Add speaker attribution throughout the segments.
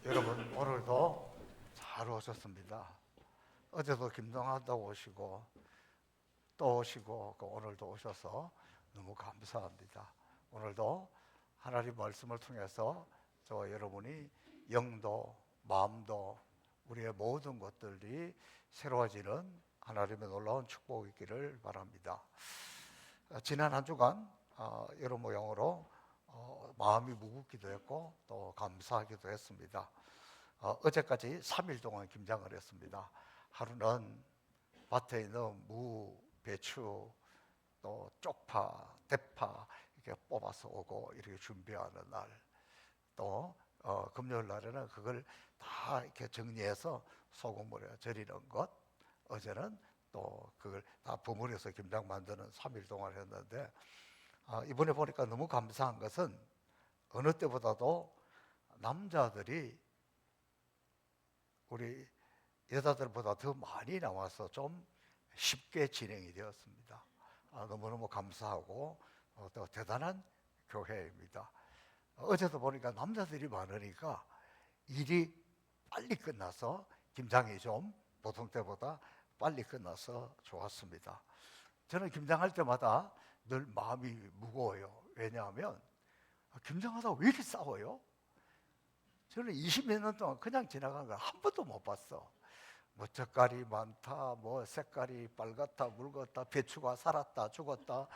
Speaker 1: 여러분 오늘도 잘 오셨습니다. 어제도 김동환도 오시고 또 오시고 오늘도 오셔서 너무 감사합니다. 오늘도 하나님 말씀을 통해서 여러분이 영도 마음도 우리의 모든 것들이 새로워지는 하나님의 놀라운 축복이 있기를 바랍니다. 지난 한 주간 여러 모양으로 마음이 무겁기도 했고 또 감사하기도 했습니다. 어제까지 3일 동안 김장을 했습니다. 하루는 밭에 있는 무, 배추, 또 쪽파, 대파 이렇게 뽑아서 오고 이렇게 준비하는 날, 또 금요일 날에는 그걸 다 이렇게 정리해서 소금물에 절이는 것, 어제는 또 그걸 다 버무려서 김장 만드는 3일 동안 했는데, 이번에 보니까 너무 감사한 것은 어느 때보다도 남자들이 우리 여자들보다 더 많이 나와서 좀 쉽게 진행이 되었습니다. 너무너무 감사하고 또 대단한 교회입니다. 어제도 보니까 남자들이 많으니까 일이 빨리 끝나서 김장이 좀 보통 때보다 빨리 끝나서 좋았습니다. 저는 김장할 때마다 늘 마음이 무거워요. 왜냐하면 김장하다 왜 이렇게 싸워요? 저는 20몇 년 동안 그냥 지나간 걸 한 번도 못 봤어. 뭐 젓갈이 많다, 뭐 색깔이 빨갛다, 묽었다, 배추가 살았다, 죽었다.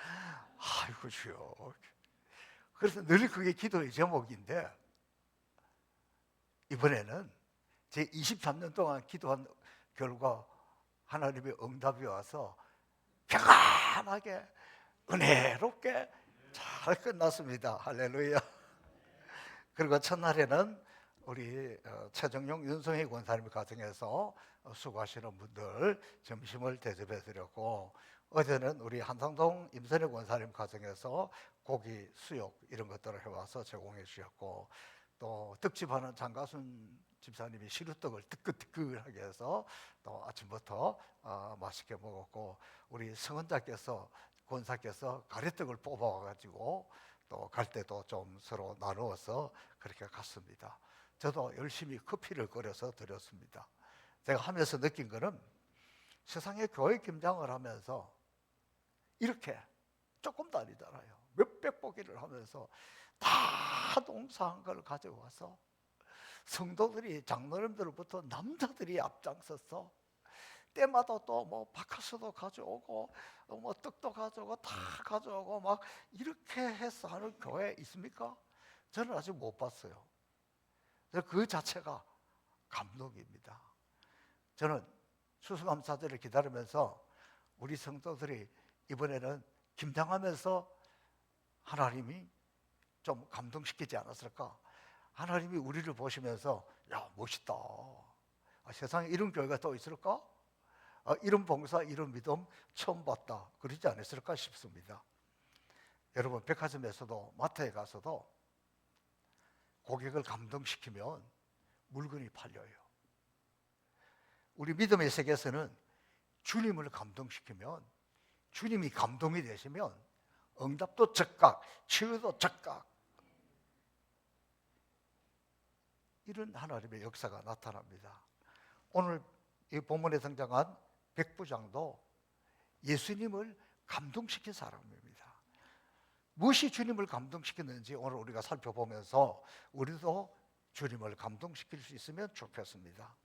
Speaker 1: 아이고 주여. 그래서 늘 그게 기도의 제목인데, 이번에는 제 23년 동안 기도한 결과 하나님의 응답이 와서 평안하게 은혜롭게 잘 끝났습니다. 할렐루야. 그리고 첫날에는 우리 최정용 윤성희 권사님 가정에서 수고하시는 분들 점심을 대접해 드렸고, 어제는 우리 한상동 임선희 권사님 가정에서 고기, 수육 이런 것들을 해와서 제공해 주셨고, 또 떡집하는 장가순 집사님이 시루떡을 뜨끈뜨끈하게 해서 또 아침부터 맛있게 먹었고, 우리 성원자께서 권사께서 가래떡을 뽑아와가지고 또 갈 때도 좀 서로 나누어서 그렇게 갔습니다. 저도 열심히 커피를 끓여서 드렸습니다. 제가 하면서 느낀 거는 세상에 교회 김장을 하면서 이렇게 조금도 아니잖아요. 몇백 포기를 하면서 다 농사한 걸 가져와서 성도들이, 장로님들부터 남자들이 앞장서서 때마다 또 뭐 바카스도 가져오고 뭐 떡도 가져오고 다 가져오고 막 이렇게 해서 하는 교회 있습니까? 저는 아직 못 봤어요. 그 자체가 감동입니다. 저는 추수감사절을 기다리면서 우리 성도들이 이번에는 김장하면서 하나님이 좀 감동시키지 않았을까? 하나님이 우리를 보시면서 야, 멋있다. 세상에 이런 교회가 또 있을까? 이런 봉사, 이런 믿음 처음 봤다. 그러지 않았을까 싶습니다. 여러분, 백화점에서도 마트에 가서도 고객을 감동시키면 물건이 팔려요. 우리 믿음의 세계에서는 주님을 감동시키면, 주님이 감동이 되시면 응답도 즉각, 치유도 즉각, 이런 하나님의 역사가 나타납니다. 오늘 이 본문에 등장한 백부장도 예수님을 감동시킨 사람입니다. 무엇이 주님을 감동시켰는지 오늘 우리가 살펴보면서 우리도 주님을 감동시킬 수 있으면 좋겠습니다.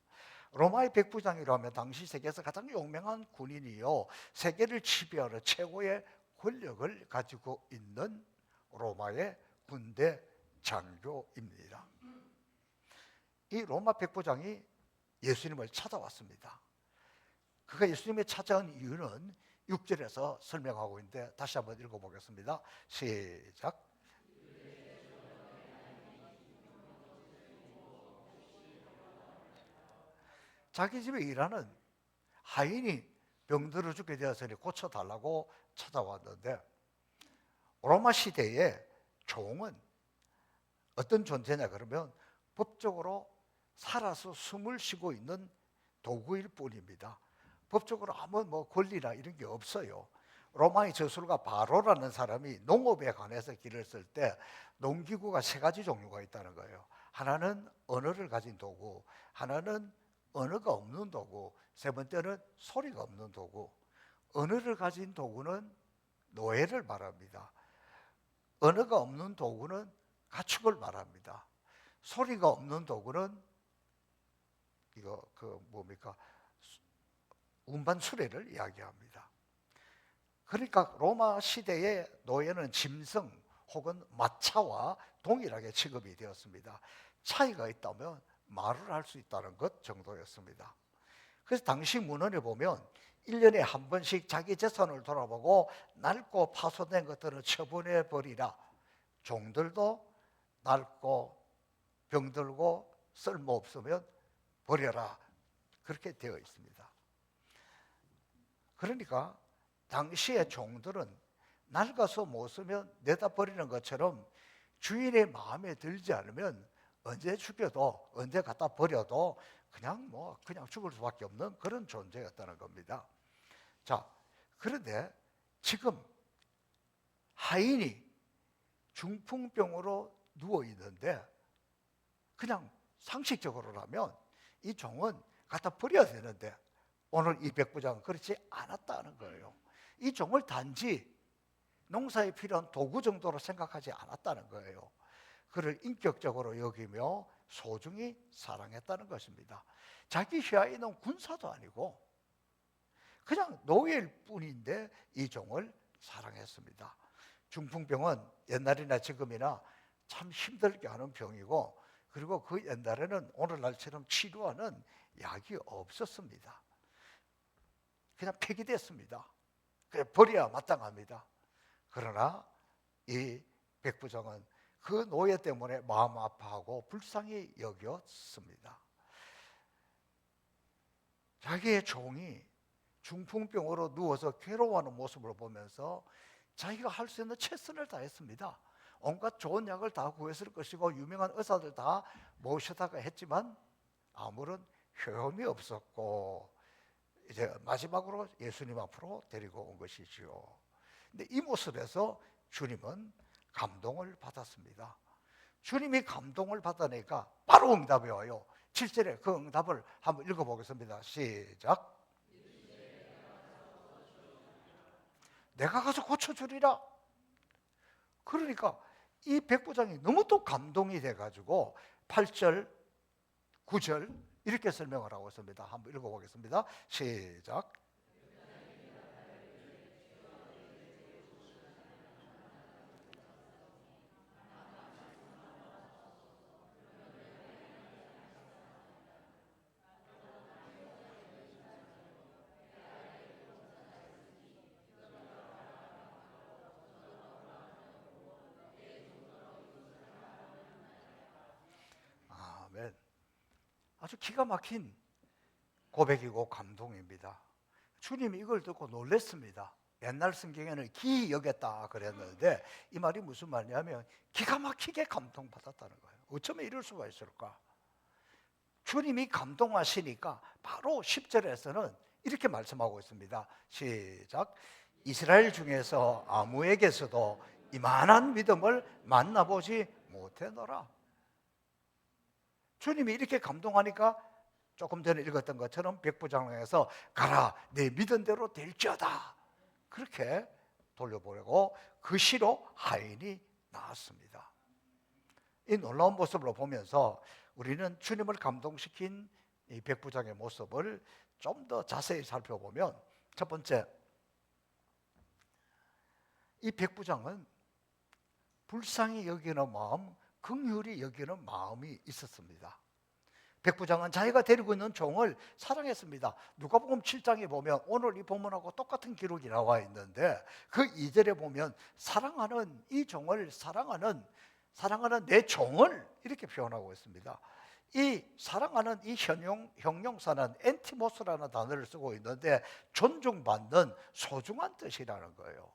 Speaker 1: 로마의 백부장이라고 하면 당시 세계에서 가장 유명한 군인이요, 세계를 지배하는 최고의 권력을 가지고 있는 로마의 군대 장교입니다. 이 로마 백부장이 예수님을 찾아왔습니다. 그가 예수님을 찾아온 이유는 6절에서 설명하고 있는데 다시 한번 읽어보겠습니다. 시작. 자기 집에 일하는 하인이 병들어 죽게 되었으니 고쳐달라고 찾아왔는데, 로마 시대에 종은 어떤 존재냐 그러면 법적으로 살아서 숨을 쉬고 있는 도구일 뿐입니다. 법적으로 아무 권리나 이런 게 없어요. 로마의 저술가 바로라는 사람이 농업에 관해서 길을 쓸 때 농기구가 세 가지 종류가 있다는 거예요. 하나는 언어를 가진 도구, 하나는 언어가 없는 도구, 세 번째는 소리가 없는 도구. 언어를 가진 도구는 노예를 말합니다. 언어가 없는 도구는 가축을 말합니다. 소리가 없는 도구는 이거 뭡니까? 운반 수레를 이야기합니다. 그러니까 로마 시대의 노예는 짐승 혹은 마차와 동일하게 취급이 되었습니다. 차이가 있다면 말을 할 수 있다는 것 정도였습니다. 그래서 당시 문헌에 보면 1년에 한 번씩 자기 재산을 돌아보고 낡고 파손된 것들은 처분해 버리라. 종들도 낡고 병들고 쓸모없으면 버려라. 그렇게 되어 있습니다. 그러니까 당시의 종들은 낡아서 못 쓰면 내다 버리는 것처럼 주인의 마음에 들지 않으면 언제 죽여도 언제 갖다 버려도 그냥 죽을 수밖에 없는 그런 존재였다는 겁니다. 자, 그런데 지금 하인이 중풍병으로 누워 있는데 그냥 상식적으로라면 이 종은 갖다 버려야 되는데 오늘 이 백부장은 그렇지 않았다는 거예요. 이 종을 단지 농사에 필요한 도구 정도로 생각하지 않았다는 거예요. 그를 인격적으로 여기며 소중히 사랑했다는 것입니다. 자기 휘하에 있는 군사도 아니고 그냥 노예일 뿐인데 이 종을 사랑했습니다. 중풍병은 옛날이나 지금이나 참 힘들게 하는 병이고, 그리고 그 옛날에는 오늘날처럼 치료하는 약이 없었습니다. 그냥 폐기됐습니다. 그냥 버려야 마땅합니다. 그러나 이 백부장은 그 노예 때문에 마음 아파하고 불쌍히 여겼습니다. 자기의 종이 중풍병으로 누워서 괴로워하는 모습을 보면서 자기가 할 수 있는 최선을 다했습니다. 온갖 좋은 약을 다 구했을 것이고 유명한 의사들 다 모셔다가 했지만 아무런 효험이 없었고, 이제 마지막으로 예수님 앞으로 데리고 온 것이지요. 근데 이 모습에서 주님은 감동을 받았습니다. 주님이 감동을 받으니까 바로 응답이 와요. 7절에 그 응답을 한번 읽어보겠습니다. 시작. 내가 가서 고쳐주리라. 그러니까 이 백부장이 너무 또 감동이 돼가지고 8절, 9절 이렇게 설명을 하고 있습니다. 한번 읽어보겠습니다. 시작. 아멘. 아주 기가 막힌 고백이고 감동입니다. 주님이 이걸 듣고 놀랐습니다. 옛날 성경에는 기이 여겼다 그랬는데 이 말이 무슨 말이냐면 기가 막히게 감동받았다는 거예요. 어쩌면 이럴 수가 있을까? 주님이 감동하시니까 바로 10절에서는 이렇게 말씀하고 있습니다. 시작. 이스라엘 중에서 아무에게서도 이만한 믿음을 만나보지 못했노라. 주님이 이렇게 감동하니까 조금 전에 읽었던 것처럼 백부장에서 가라 내 믿은 대로 될지어다 그렇게 돌려보내고 그 시로 하인이 나왔습니다. 이 놀라운 모습을 보면서 우리는 주님을 감동시킨 이 백부장의 모습을 좀 더 자세히 살펴보면, 첫 번째, 이 백부장은 불쌍히 여기는 마음, 긍휼히 여기는 마음이 있었습니다. 백부장은 자기가 데리고 있는 종을 사랑했습니다. 누가복음 7장에 보면 오늘 이 본문하고 똑같은 기록이 나와 있는데 그 2절에 보면 사랑하는 이 종을 사랑하는 내 종을 이렇게 표현하고 있습니다. 이 사랑하는 이 형용사는 엔티모스라는 단어를 쓰고 있는데 존중받는 소중한 뜻이라는 거예요.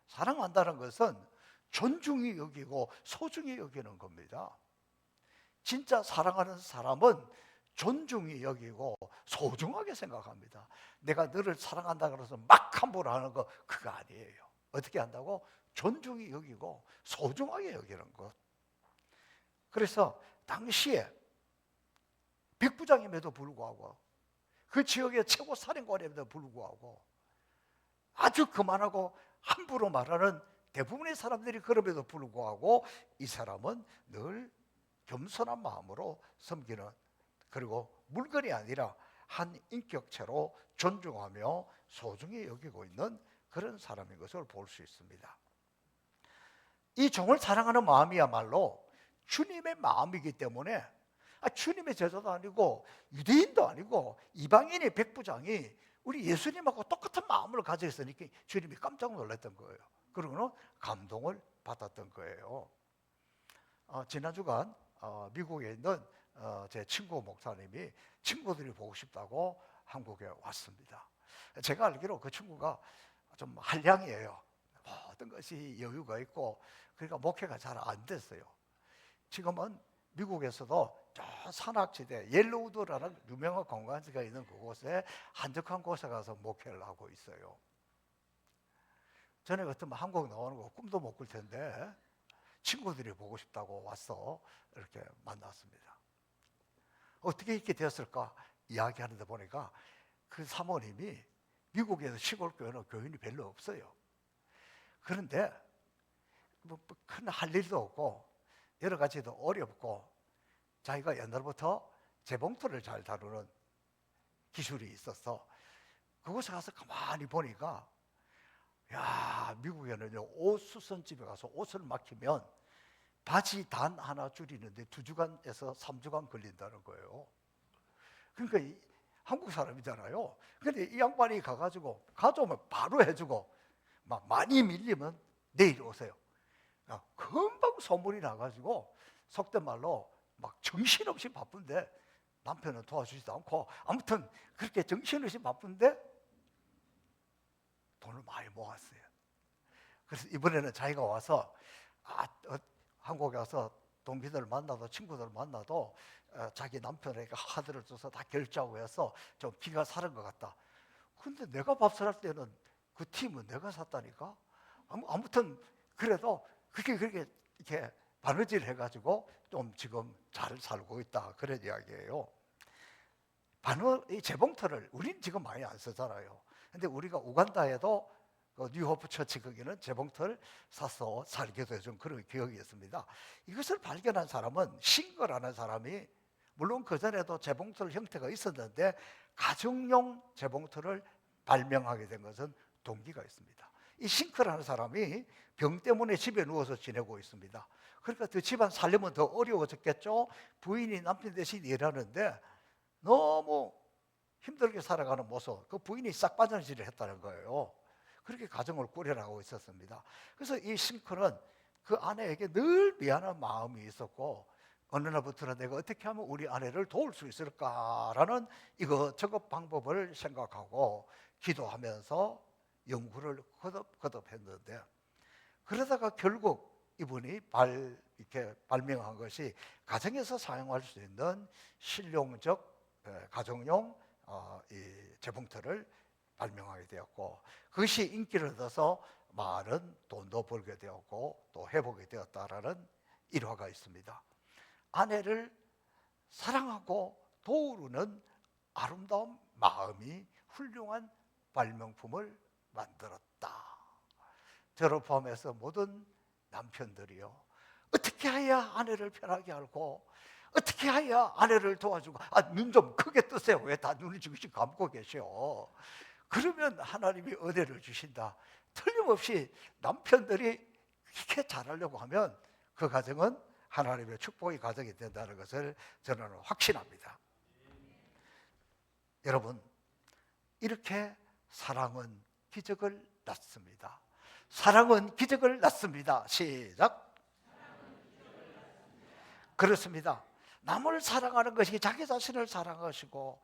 Speaker 1: 사랑한다는 것은 존중이 여기고 소중히 여기는 겁니다. 진짜 사랑하는 사람은 존중이 여기고 소중하게 생각합니다. 내가 너를 사랑한다 그래서 막 함부로 하는 거 그거 아니에요. 어떻게 한다고? 존중이 여기고 소중하게 여기는 것. 그래서 당시에 백부장임에도 불구하고 그 지역의 최고 살인관임에도 불구하고 아주 그만하고 함부로 말하는 대부분의 사람들이 그럼에도 불구하고 이 사람은 늘 겸손한 마음으로 섬기는, 그리고 물건이 아니라 한 인격체로 존중하며 소중히 여기고 있는 그런 사람인 것을 볼 수 있습니다. 이 종을 사랑하는 마음이야말로 주님의 마음이기 때문에 주님의 제자도 아니고 유대인도 아니고 이방인의 백부장이 우리 예수님하고 똑같은 마음을 가지고 있으니까 주님이 깜짝 놀랐던 거예요. 그리고는 감동을 받았던 거예요. 지난 주간 미국에 있는 제 친구 목사님이 친구들이 보고 싶다고 한국에 왔습니다. 제가 알기로 그 친구가 좀 한량이에요. 모든 것이 여유가 있고 그러니까 목회가 잘 안 됐어요. 지금은 미국에서도 저 산악지대 옐로우드라는 유명한 관광지가 있는 그곳에 한적한 곳에 가서 목회를 하고 있어요. 전에 같으면 한국 나오는 거 꿈도 못 꿀 텐데 친구들이 보고 싶다고 와서 이렇게 만났습니다. 어떻게 이렇게 되었을까 이야기하는데 보니까 그 사모님이 미국에서 시골 교회는 교인이 별로 없어요. 그런데 뭐 큰 할 일도 없고 여러 가지도 어렵고 자기가 옛날부터 재봉틀을 잘 다루는 기술이 있어서 그곳에 가서 가만히 보니까 야, 미국에는요 옷 수선집에 가서 옷을 맡기면 바지 단 하나 줄이는데 2주간에서 3주간 걸린다는 거예요. 그러니까 한국 사람이잖아요. 근데 이 양반이 가가지고 가져오면 바로 해주고 막 많이 밀리면 내일 오세요. 금방 소문이 나가지고 속된 말로 막 정신없이 바쁜데 남편은 도와주지도 않고 아무튼 그렇게 정신없이 바쁜데 돈을 많이 모았어요. 그래서 이번에는 자기가 와서 한국에 와서 동기들 만나도 친구들 만나도 자기 남편에게 카드를 줘서 다 결제하고 해서 좀 기가 사는 것 같다. 근데 내가 밥 살 때는 그 팀은 내가 샀다니까. 아무튼 그래도 그렇게 이렇게 바느질 해가지고 좀 지금 잘 살고 있다 그런 이야기예요. 이 재봉틀을 우리는 지금 많이 안 쓰잖아요. 근데 우리가 우간다에도 뉴호프 처치 거기는 재봉틀 사서 살기도 해준 그런 기억이 있습니다. 이것을 발견한 사람은 싱거라는 사람이 물론 그전에도 재봉틀 형태가 있었는데 가정용 재봉틀을 발명하게 된 것은 동기가 있습니다. 이 싱크라는 사람이 병 때문에 집에 누워서 지내고 있습니다. 그러니까 그 집안 살려면 더 어려워졌겠죠. 부인이 남편 대신 일하는데 너무 힘들게 살아가는 모습, 그 부인이 싹 바느질을 했다는 거예요. 그렇게 가정을 꾸려나가고 있었습니다. 그래서 이 싱크는 그 아내에게 늘 미안한 마음이 있었고 어느 날부터는 내가 어떻게 하면 우리 아내를 도울 수 있을까라는 이것저것 방법을 생각하고 기도하면서 연구를 거듭 했는데 그러다가 결국 이분이 이렇게 발명한 것이 가정에서 사용할 수 있는 실용적 가정용 이 재봉틀을 발명하게 되었고 그것이 인기를 얻어서 많은 돈도 벌게 되었고 또 해보게 되었다라는 일화가 있습니다. 아내를 사랑하고 도우는 아름다운 마음이 훌륭한 발명품을 만들었다. 저를 포함해서 모든 남편들이요 어떻게 해야 아내를 편하게 알고 어떻게 해야 아내를 도와주고 눈 좀 크게 뜨세요. 왜 다 눈을 지그시 감고 계셔? 그러면 하나님이 은혜를 주신다. 틀림없이 남편들이 이렇게 잘하려고 하면 그 가정은 하나님의 축복의 가정이 된다는 것을 저는 확신합니다. 여러분, 이렇게 사랑은 기적을 낳습니다. 사랑은 기적을 낳습니다. 시작. 그렇습니다. 남을 사랑하는 것이 자기 자신을 사랑하시고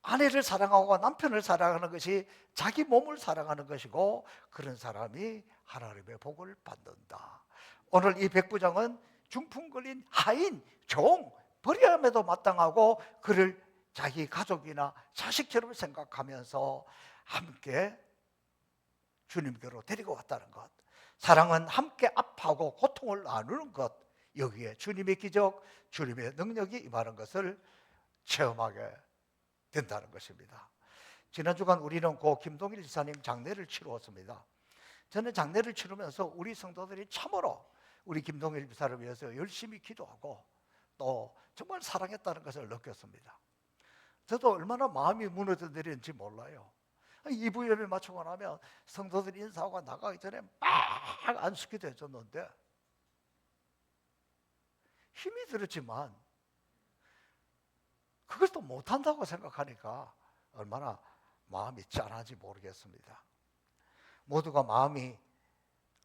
Speaker 1: 아내를 사랑하고 남편을 사랑하는 것이 자기 몸을 사랑하는 것이고 그런 사람이 하나님의 복을 받는다. 오늘 이 백부장은 중풍 걸린 하인, 종, 버림에도 마땅하고 그를 자기 가족이나 자식처럼 생각하면서 함께 주님께로 데리고 왔다는 것. 사랑은 함께 아파하고 고통을 나누는 것. 여기에 주님의 기적, 주님의 능력이 임하는 것을 체험하게 된다는 것입니다. 지난 주간 우리는 고 김동일 지사님 장례를 치루었습니다. 저는 장례를 치르면서 우리 성도들이 참으로 우리 김동일 지사를 위해서 열심히 기도하고 또 정말 사랑했다는 것을 느꼈습니다. 저도 얼마나 마음이 무너져 내리는지 몰라요. 2부 예배 마치고 나면 성도들이 인사하고 나가기 전에 막 안수기도 해줬는데 힘이 들었지만 그걸 또 못한다고 생각하니까 얼마나 마음이 짠한지 모르겠습니다. 모두가 마음이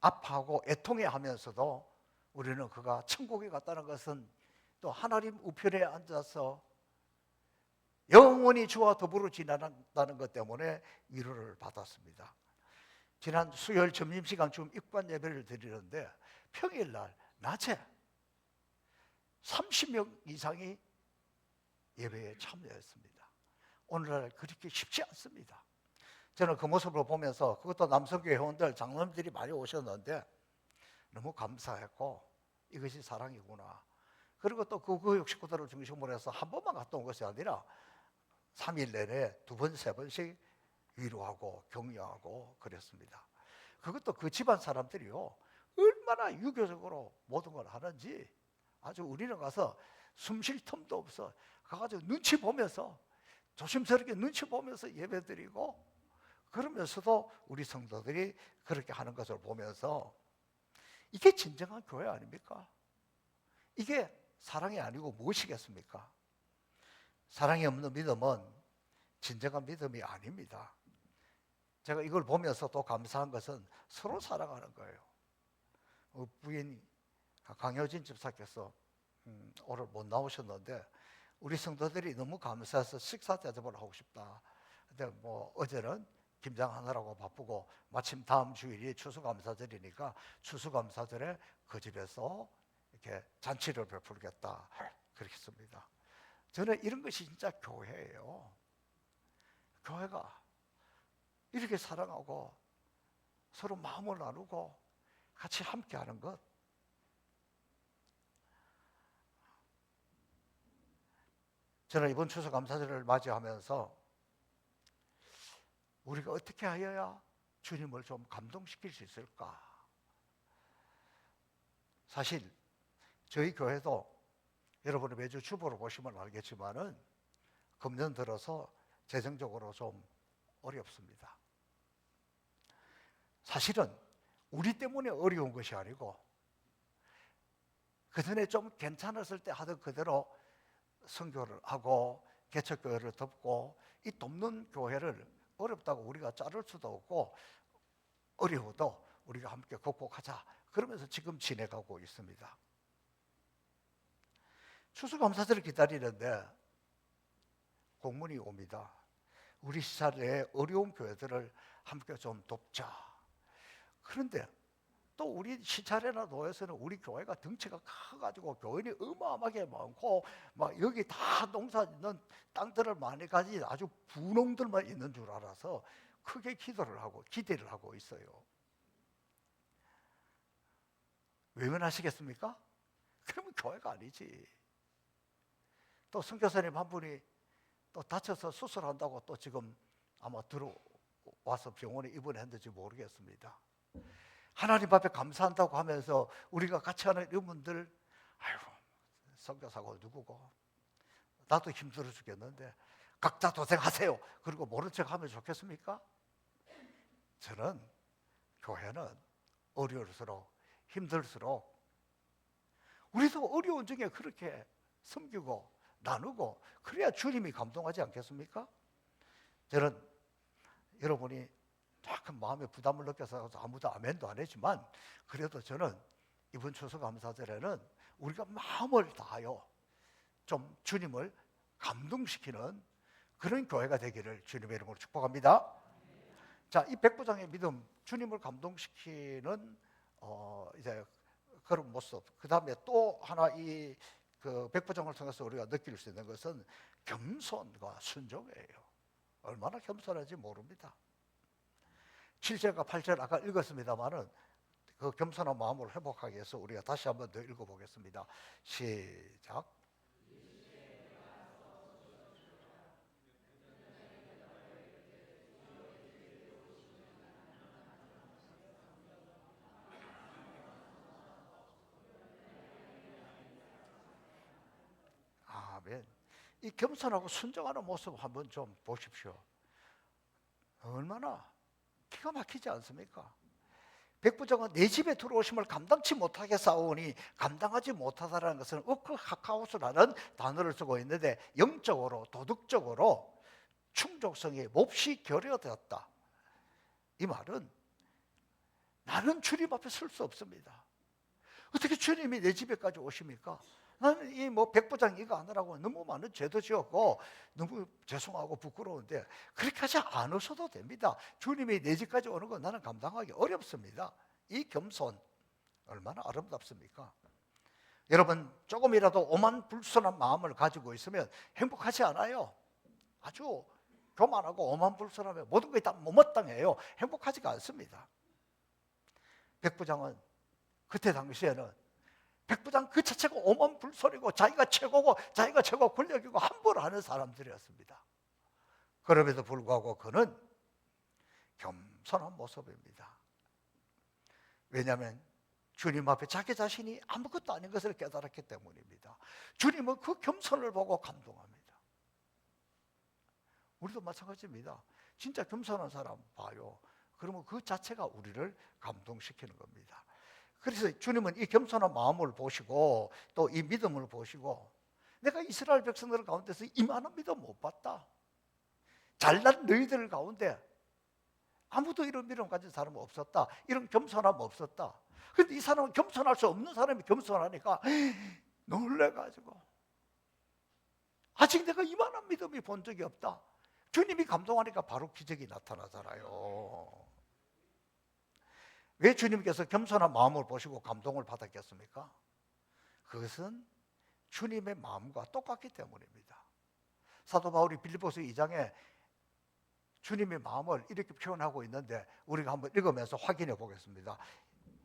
Speaker 1: 아파하고 애통해하면서도 우리는 그가 천국에 갔다는 것은 또 하나님 우편에 앉아서 영원히 주와 더불어 지낸다는 것 때문에 위로를 받았습니다. 지난 수요일 점심시간 좀 입관 예배를 드리는데 평일날 낮에 30명 이상이 예배에 참여했습니다. 오늘날 그렇게 쉽지 않습니다. 저는 그 모습을 보면서 그것도 남성교회 회원들, 장로님들이 많이 오셨는데 너무 감사했고 이것이 사랑이구나. 그리고 또 그 교육 식구들을 중심으로 해서 한 번만 갔다 온 것이 아니라 3일 내내 2번, 3번씩 위로하고 격려하고 그랬습니다. 그것도 그 집안 사람들이요 얼마나 유교적으로 모든 걸 하는지 아주 우리는 가서 숨 쉴 틈도 없어 가가지고 눈치 보면서 조심스럽게 눈치 보면서 예배드리고 그러면서도 우리 성도들이 그렇게 하는 것을 보면서 이게 진정한 교회 아닙니까? 이게 사랑이 아니고 무엇이겠습니까? 사랑이 없는 믿음은 진정한 믿음이 아닙니다. 제가 이걸 보면서 또 감사한 것은 서로 사랑하는 거예요. 부인 강효진 집사께서 오늘 못 나오셨는데 우리 성도들이 너무 감사해서 식사 대접을 하고 싶다. 근데 뭐 어제는 김장하느라고 바쁘고 마침 다음 주일이 추수감사절이니까 추수감사절에 그 집에서 이렇게 잔치를 베풀겠다 그렇겠습니다. 저는 이런 것이 진짜 교회예요. 교회가 이렇게 사랑하고 서로 마음을 나누고 같이 함께하는 것. 저는 이번 추수감사절을 맞이하면서 우리가 어떻게 하여야 주님을 좀 감동시킬 수 있을까? 사실 저희 교회도 여러분이 매주 주보를 보시면 알겠지만은 금년 들어서 재정적으로 좀 어렵습니다. 사실은 우리 때문에 어려운 것이 아니고 그전에 좀 괜찮았을 때 하던 그대로 선교를 하고 개척교회를 덮고 이 돕는 교회를 어렵다고 우리가 자를 수도 없고 어려워도 우리가 함께 극복하자 그러면서 지금 지내가고 있습니다. 추수감사절을 기다리는데 공문이 옵니다. 우리 시사회의 어려운 교회들을 함께 좀 돕자. 그런데 또 우리 시찰회나 노회에서는 우리 교회가 덩치가 커가지고 교인이 어마어마하게 많고 막 여기 다 농사 짓는 땅들을 많이 가진 아주 분홍들만 있는 줄 알아서 크게 기도를 하고 기대를 하고 있어요. 외면하시겠습니까? 그러면 교회가 아니지. 또 선교사님 한 분이 또 다쳐서 수술한다고 또 지금 아마 들어와서 병원에 입원했는지 모르겠습니다. 하나님 앞에 감사한다고 하면서 우리가 같이 하는 이분들 아이고 선교사고 누구고 나도 힘들어 죽겠는데 각자 도생하세요. 그리고 모른 척 하면 좋겠습니까? 저는 교회는 어려울수록 힘들수록 우리도 어려운 중에 그렇게 섬기고 나누고 그래야 주님이 감동하지 않겠습니까? 저는 여러분이 약간 마음에 부담을 느껴서 아무도 아멘도 안 했지만 그래도 저는 이번 추수감사절에는 우리가 마음을 다하여 좀 주님을 감동시키는 그런 교회가 되기를 주님의 이름으로 축복합니다. 자, 이 백부장의 믿음, 주님을 감동시키는 이제 그런 모습. 그 다음에 또 하나 이 그 백부장을 통해서 우리가 느낄 수 있는 것은 겸손과 순종이에요. 얼마나 겸손한지 모릅니다. 7절과 8절 아까 읽었습니다만은 그 겸손한 마음을 회복하기 위해서 우리가 다시 한번 더 읽어보겠습니다. 시작. 아멘. 이 겸손하고 순종하는 모습 한번 좀 보십시오. 얼마나 기가 막히지 않습니까? 백부장은 내 집에 들어오심을 감당치 못하게 싸우니 감당하지 못하다라는 것은 으크하카우스라는 단어를 쓰고 있는데 영적으로 도덕적으로 충족성이 몹시 결여되었다. 이 말은 나는 주님 앞에 설 수 없습니다. 어떻게 주님이 내 집에까지 오십니까? 나는 이 백부장 이거 하느라고 너무 많은 죄도 지었고 너무 죄송하고 부끄러운데 그렇게 하지 않으셔도 됩니다. 주님이 내 집까지 오는 건 나는 감당하기 어렵습니다. 이 겸손 얼마나 아름답습니까? 여러분 조금이라도 오만불손한 마음을 가지고 있으면 행복하지 않아요. 아주 교만하고 오만불손하면 모든 것이 다 못마땅해요. 행복하지가 않습니다. 백부장은 그때 당시에는 백부장 그 자체가 오만불손이고 자기가 최고고 자기가 최고 권력이고 함부로 하는 사람들이었습니다. 그럼에도 불구하고 그는 겸손한 모습입니다. 왜냐하면 주님 앞에 자기 자신이 아무것도 아닌 것을 깨달았기 때문입니다. 주님은 그 겸손을 보고 감동합니다. 우리도 마찬가지입니다. 진짜 겸손한 사람 봐요. 그러면 그 자체가 우리를 감동시키는 겁니다. 그래서 주님은 이 겸손한 마음을 보시고 또 이 믿음을 보시고 내가 이스라엘 백성들 가운데서 이만한 믿음 못 봤다. 잘난 너희들 가운데 아무도 이런 믿음 가진 사람은 없었다. 이런 겸손함 없었다. 그런데 이 사람은 겸손할 수 없는 사람이 겸손하니까 놀래가지고 아직 내가 이만한 믿음이 본 적이 없다. 주님이 감동하니까 바로 기적이 나타나잖아요. 왜 주님께서 겸손한 마음을 보시고 감동을 받았겠습니까? 그것은 주님의 마음과 똑같기 때문입니다. 사도 바울이 빌립보서 2장에 주님의 마음을 이렇게 표현하고 있는데 우리가 한번 읽으면서 확인해 보겠습니다.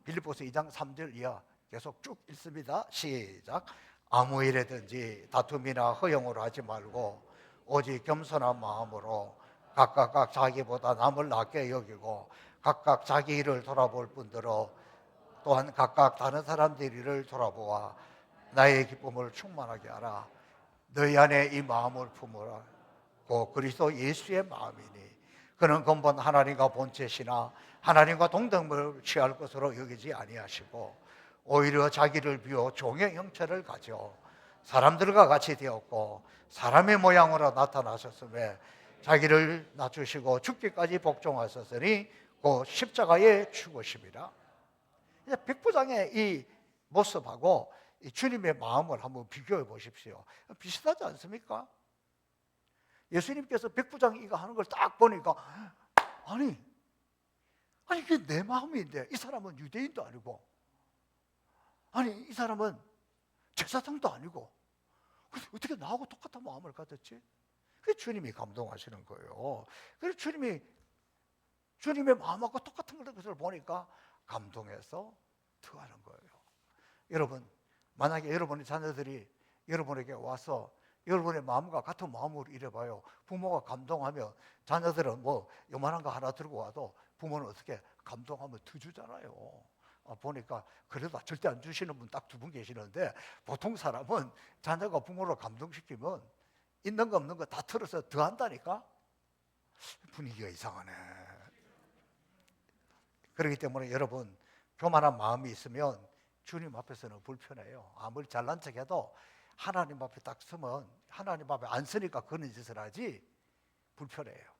Speaker 1: 빌립보서 2장 3절 이하 계속 쭉 읽습니다. 시작. 아무 일에든지 다툼이나 허영으로 하지 말고 오직 겸손한 마음으로 각각 자기보다 남을 낮게 여기고 각각 자기 일을 돌아볼 뿐더러 또한 각각 다른 사람들 일을 돌아보아 나의 기쁨을 충만하게 하라. 너희 안에 이 마음을 품으라. 곧 그리스도 예수의 마음이니 그는 근본 하나님과 본체시나 하나님과 동등을 취할 것으로 여기지 아니하시고 오히려 자기를 비워 종의 형체를 가져 사람들과 같이 되었고 사람의 모양으로 나타나셨음에 자기를 낮추시고 죽기까지 복종하셨으니 그 십자가의 죽으심이라. 백부장의 이 모습하고 이 주님의 마음을 한번 비교해 보십시오. 비슷하지 않습니까? 예수님께서 백부장이 이거 하는 걸 딱 보니까 아니 이게 내 마음인데 이 사람은 유대인도 아니고 아니 이 사람은 제사장도 아니고 어떻게 나하고 똑같은 마음을 가졌지? 그게 주님이 감동하시는 거예요. 그래서 주님의 마음하고 똑같은 것을 보니까 감동해서 더하는 거예요. 여러분, 만약에 여러분의 자녀들이 여러분에게 와서 여러분의 마음과 같은 마음으로 이래봐요. 부모가 감동하면 자녀들은 요만한 거 하나 들고 와도 부모는 어떻게 감동하면 더 주잖아요. 보니까 그래도 절대 안 주시는 분 딱 2분 계시는데 보통 사람은 자녀가 부모를 감동시키면 있는 거 없는 거 다 털어서 더 한다니까. 분위기가 이상하네. 그렇기 때문에 여러분 교만한 마음이 있으면 주님 앞에서는 불편해요. 아무리 잘난 척해도 하나님 앞에 딱 서면 하나님 앞에 안 서니까 그런 짓을 하지 불편해요.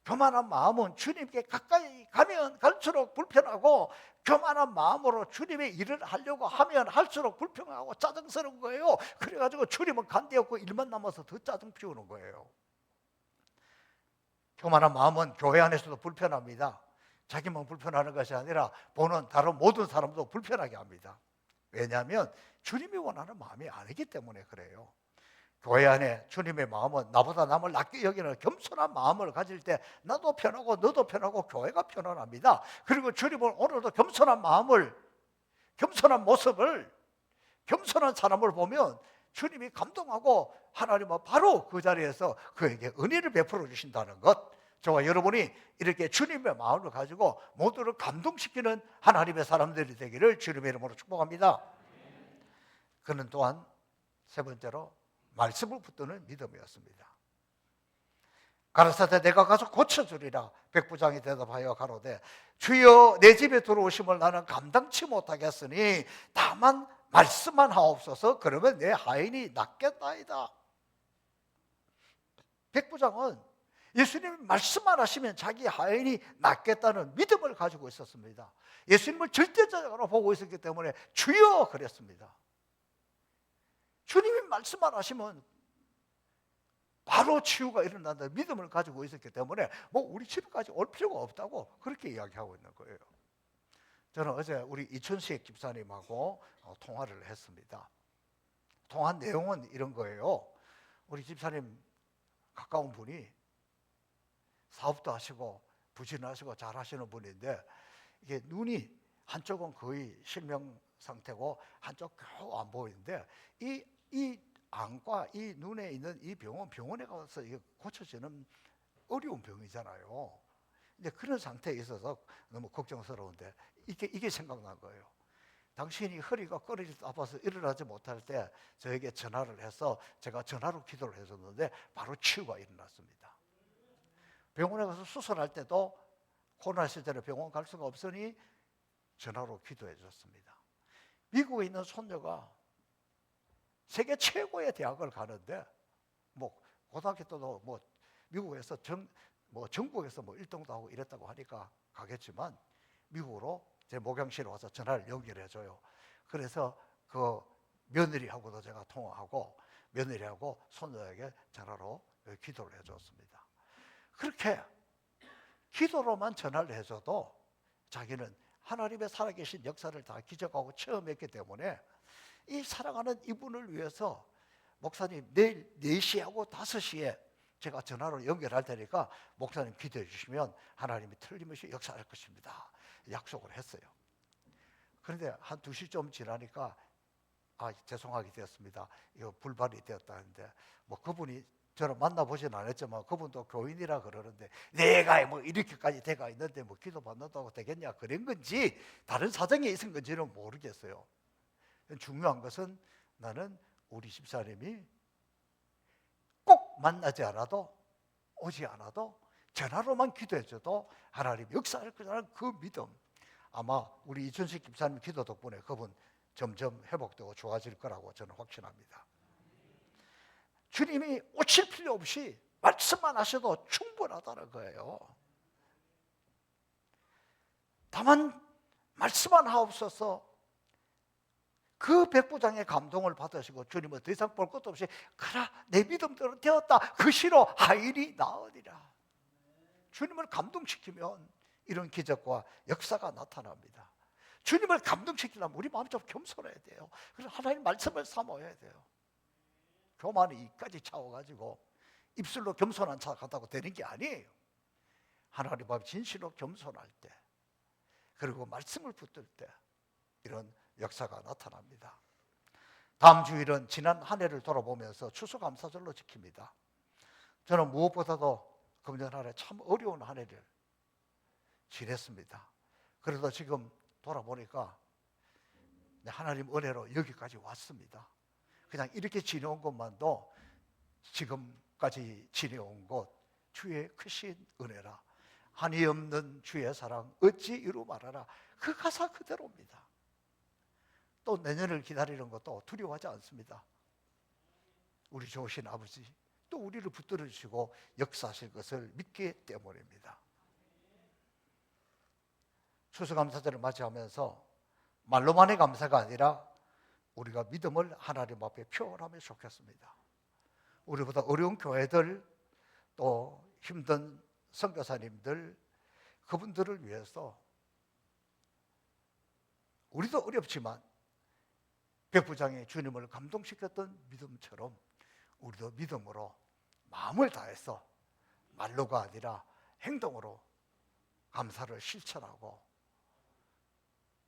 Speaker 1: 교만한 마음은 주님께 가까이 가면 갈수록 불편하고 교만한 마음으로 주님의 일을 하려고 하면 할수록 불평하고 짜증스러운 거예요. 그래가지고 주님은 간데 없고 일만 남아서 더 짜증 피우는 거예요. 교만한 마음은 교회 안에서도 불편합니다. 자기만 불편하는 것이 아니라 보는 다른 모든 사람도 불편하게 합니다. 왜냐하면 주님이 원하는 마음이 아니기 때문에 그래요. 교회 안에 주님의 마음은 나보다 남을 낮게 여기는 겸손한 마음을 가질 때 나도 편하고 너도 편하고 교회가 편안합니다. 그리고 주님은 오늘도 겸손한 마음을, 겸손한 모습을, 겸손한 사람을 보면 주님이 감동하고 하나님은 바로 그 자리에서 그에게 은혜를 베풀어 주신다는 것, 저와 여러분이 이렇게 주님의 마음을 가지고 모두를 감동시키는 하나님의 사람들이 되기를 주님의 이름으로 축복합니다. 그는 또한 세 번째로 말씀을 붙드는 믿음이었습니다. 가라사대 내가 가서 고쳐주리라. 백부장이 대답하여 가로되 주여 내 집에 들어오심을 나는 감당치 못하겠으니 다만 말씀만 하옵소서. 그러면 내 하인이 낫겠나이다. 백부장은 예수님이 말씀만 하시면 자기 하인이 낫겠다는 믿음을 가지고 있었습니다. 예수님을 절대적으로 보고 있었기 때문에 주여 그랬습니다. 주님이 말씀만 하시면 바로 치유가 일어난다는 믿음을 가지고 있었기 때문에 뭐 우리 집까지 올 필요가 없다고 그렇게 이야기하고 있는 거예요. 저는 어제 우리 이춘식 집사님하고 통화를 했습니다. 통화 내용은 이런 거예요. 우리 집사님 가까운 분이 사업도 하시고 부진하시고 잘하시는 분인데 이게 눈이 한쪽은 거의 실명 상태고 한쪽 겨우 안 보이는데 이 안과 이 눈에 있는 이 병원에 가서 이게 고쳐지는 어려운 병이잖아요. 이제 그런 상태에 있어서 너무 걱정스러운데 이게 생각난 거예요. 당신이 허리가 꺼리질 아파서 일어나지 못할 때 저에게 전화를 해서 제가 전화로 기도를 해줬는데 바로 치유가 일어났습니다. 병원에 가서 수술할 때도 코로나 시절에 병원 갈 수가 없으니 전화로 기도해 줬습니다. 미국에 있는 손녀가 세계 최고의 대학을 가는데 뭐 고등학교 때도 뭐 미국에서 전국에서 뭐 1등도 하고 이랬다고 하니까 가겠지만 미국으로 제 목양실에 와서 전화를 연결해 줘요. 그래서 그 며느리하고도 제가 통화하고 며느리하고 손녀에게 전화로 기도를 해 줬습니다. 그렇게 기도로만 전화를 해줘도 자기는 하나님의 살아계신 역사를 다 기적하고 체험했기 때문에 이 사랑하는 이분을 위해서 목사님 내일 4시하고 5시에 제가 전화로 연결할 테니까 목사님 기도해 주시면 하나님이 틀림없이 역사할 것입니다. 약속을 했어요. 그런데 한 2시쯤 지나니까 죄송하게 되었습니다. 이거 불발이 되었다는데 뭐 그분이 저는 만나보진 않았지만 그분도 교인이라 그러는데 내가 뭐 이렇게까지 돼가 있는데 뭐 기도 받는다고 되겠냐 그런 건지 다른 사정이 있은 건지는 모르겠어요. 중요한 것은 나는 우리 집사님이 꼭 만나지 않아도 오지 않아도 전화로만 기도해줘도 하나님 역사할 거라는 그 믿음, 아마 우리 이춘식 집사님 기도 덕분에 그분 점점 회복되고 좋아질 거라고 저는 확신합니다. 주님이 오실 필요 없이 말씀만 하셔도 충분하다는 거예요. 다만 말씀만 하옵소서. 그 백부장의 감동을 받으시고 주님은 더 이상 볼 것도 없이 가라 내 믿음대로 되었다 그 시로 하인이 나으리라. 주님을 감동시키면 이런 기적과 역사가 나타납니다. 주님을 감동시키려면 우리 마음이 좀 겸손해야 돼요. 그래서 하나님 말씀을 사모해야 돼요. 교만이 이까지 차워가지고 입술로 겸손한 척 한다고 되는 게 아니에요. 하나님 앞에 진실로 겸손할 때 그리고 말씀을 붙들 때 이런 역사가 나타납니다. 다음 주일은 지난 한 해를 돌아보면서 추수감사절로 지킵니다. 저는 무엇보다도 금년 한 해 참 어려운 한 해를 지냈습니다. 그래도 지금 돌아보니까 하나님 은혜로 여기까지 왔습니다. 그냥 이렇게 지내온 것만도 지금까지 지내온 것 주의 크신 은혜라. 한이 없는 주의 사랑 어찌 이루 말하라. 그 가사 그대로입니다. 또 내년을 기다리는 것도 두려워하지 않습니다. 우리 좋으신 아버지 또 우리를 붙들어 주시고 역사하실 것을 믿기 때문입니다. 추수감사절을 맞이하면서 말로만의 감사가 아니라 우리가 믿음을 하나님 앞에 표현하면 좋겠습니다. 우리보다 어려운 교회들 또 힘든 선교사님들 그분들을 위해서 우리도 어렵지만 백부장이 주님을 감동시켰던 믿음처럼 우리도 믿음으로 마음을 다해서 말로가 아니라 행동으로 감사를 실천하고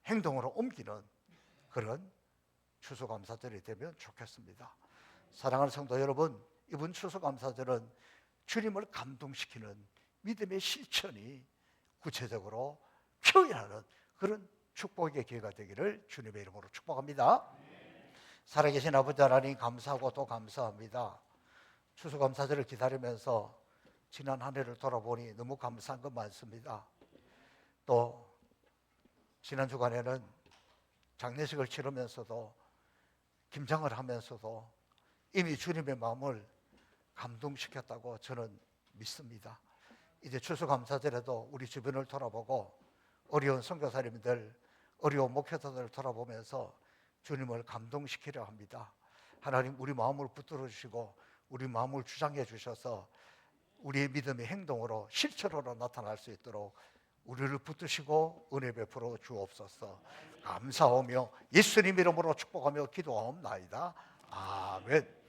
Speaker 1: 행동으로 옮기는 그런 추수감사절이 되면 좋겠습니다. 사랑하는 성도 여러분, 이번 추수감사절은 주님을 감동시키는 믿음의 실천이 구체적으로 표현하는 그런 축복의 기회가 되기를 주님의 이름으로 축복합니다. 살아계신 아버지 하나님 감사하고 또 감사합니다. 추수감사절을 기다리면서 지난 한 해를 돌아보니 너무 감사한 것 많습니다. 또 지난 주간에는 장례식을 치르면서도 김장을 하면서도 이미 주님의 마음을 감동시켰다고 저는 믿습니다. 이제 추수감사절에도 우리 주변을 돌아보고 어려운 선교사님들, 어려운 목회자들을 돌아보면서 주님을 감동시키려 합니다. 하나님 우리 마음을 붙들어 주시고 우리 마음을 주장해 주셔서 우리의 믿음의 행동으로 실천으로 나타날 수 있도록 우리를 붙드시고 은혜 베풀어 주옵소서. 감사하며 예수님 이름으로 축복하며 기도하옵나이다. 아멘.